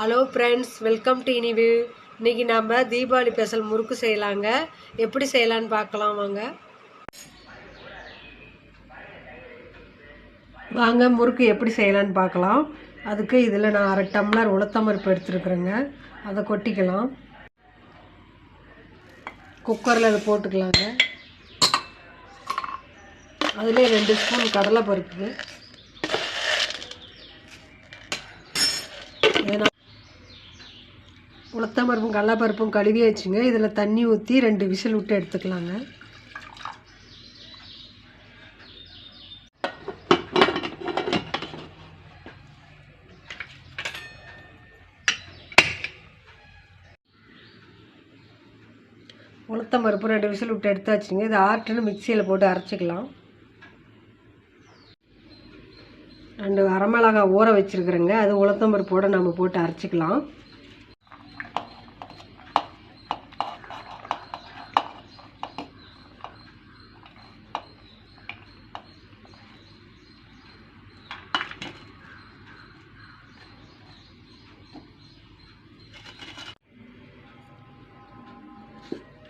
Hello friends, welcome to இனிவு. இன்றைக்கி நம்ம தீபாவளி ஸ்பெஷல் முறுக்கு செய்யலாங்க. எப்படி செய்யலான்னு பார்க்கலாம் வாங்க. முறுக்கு எப்படி செய்யலான்னு பார்க்கலாம். அதுக்கு இதில் நான் 1/2 டம்ளர் உளுத்தம் பருப்பு எடுத்துருக்குறேங்க. அதை கொட்டிக்கலாம். குக்கரில் அதை போட்டுக்கலாங்க. அதிலே 2 ஸ்பூன் கடலை பருப்பு, உளுத்தம் பருப்பும் கடலைப்பருப்பும் கழுவி வச்சுங்க. இதில் தண்ணி ஊற்றி 2 விசில் விட்டு எடுத்துக்கலாங்க. உளுத்தம் பருப்பு 2 விசில் விட்டு எடுத்தாச்சுங்க. இது ஆட்டுன்னு மிக்சியில் போட்டு அரைச்சிக்கலாம். 2 வரமிளகாய் ஊற வச்சுருக்குறேங்க. அது உளுத்தம் பருப்போடு நம்ம போட்டு அரைச்சிக்கலாம்.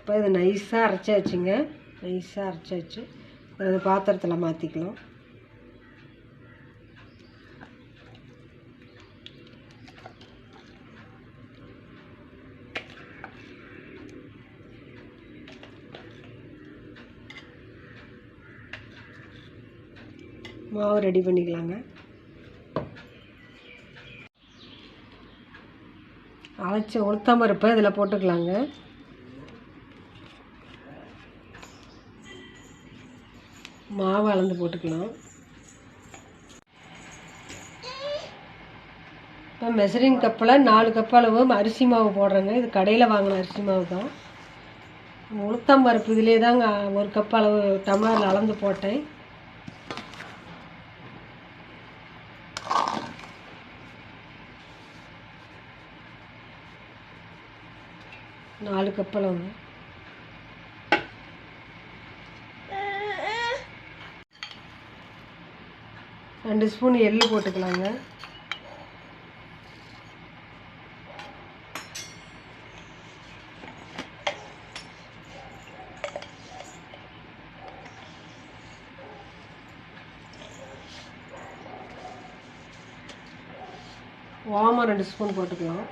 இப்போ இது நைஸாக அரைச்சாச்சுங்க. நைஸாக அரைச்சாச்சு. அது பாத்திரத்தில் மாற்றிக்கலாம். மாவு ரெடி பண்ணிக்கலாங்க. அரைச்ச உளுத்தம் பருப்பை இதில் போட்டுக்கலாங்க. மாவு அளந்து போட்டுக்கலாம். இப்போ மெஷரிங் கப்பில் 4 கப் அளவு அரிசி மாவு போடுறேங்க. இது கடையில் வாங்கின அரிசி மாவு தான். உளுத்தம் பருப்பு இதிலே தாங்க 1 கப் அளவு டம்ளரில் அளந்து போட்டேன். நாலு கப் அளவு. ரெண்டு ஸ்பூன் எள்ளு போட்டுக்கலாங்க. ஓமம் 2 ஸ்பூன் போட்டுக்கலாம்.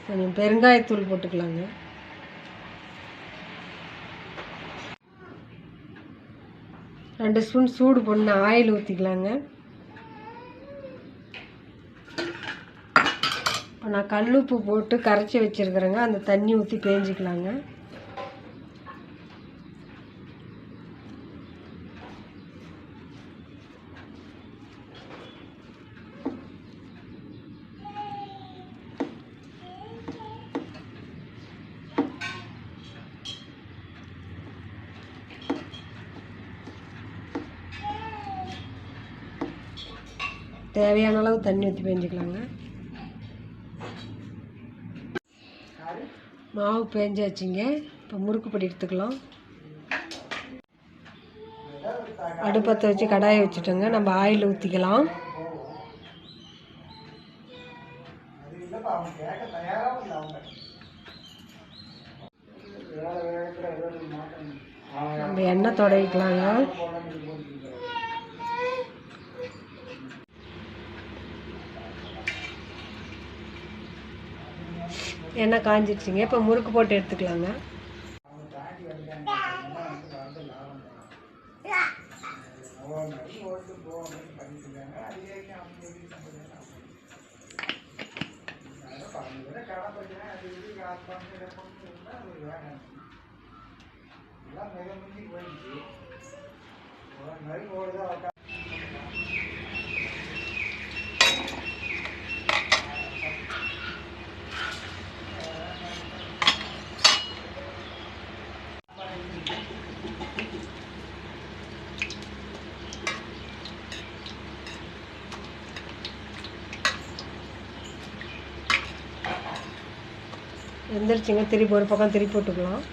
கொஞ்சம் பெருங்காயத்தூள் போட்டுக்கலாங்க. ரெண்டு ஸ்பூன் சூடு பண்ண ஆயில் ஊற்றிக்கலாங்க. இப்போ நான் கல்லுப்பு போட்டு கரைச்சி வச்சுருக்கிறேங்க. அந்த தண்ணி ஊற்றி பேஞ்சிக்கலாங்க. தேவையான அளவு தண்ணி ஊற்றி பேஞ்சிக்கலாங்க. மாவு பேஞ்சாச்சுங்க. இப்போ முறுக்கு பொடி எடுத்துக்கலாம். அடுப்பத்தை வச்சு கடாயை வச்சுட்டோங்க. நம்ம ஆயில் ஊற்றிக்கலாம். நம்ம எண்ணெய் தொடங்கிக்கலாங்க. எண்ணெய் காஞ்சிடுச்சிங்க. இப்போ முறுக்கு போட்டு எடுத்துக்கலாங்க. வெந்துருச்சுங்க. திருப்பி ஒரு பக்கம் திருப்பி போட்டுக்கலாம்.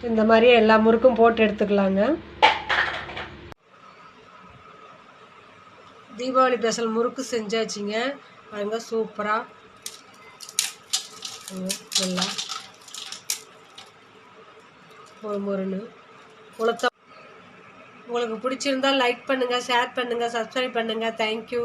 இந்த மாதிரியே எல்லா முறுக்கும் போட்டு எடுத்துக்கலாங்க. தீபாவளி ஸ்பெஷல் முறுக்கு செஞ்சாச்சுங்க. பாருங்க சூப்பராக நல்லா மொறுன்னு உளுத்தம். உங்களுக்கு பிடிச்சிருந்தா லைக் பண்ணுங்கள், ஷேர் பண்ணுங்கள், சப்ஸ்கிரைப் பண்ணுங்கள். தேங்க்யூ.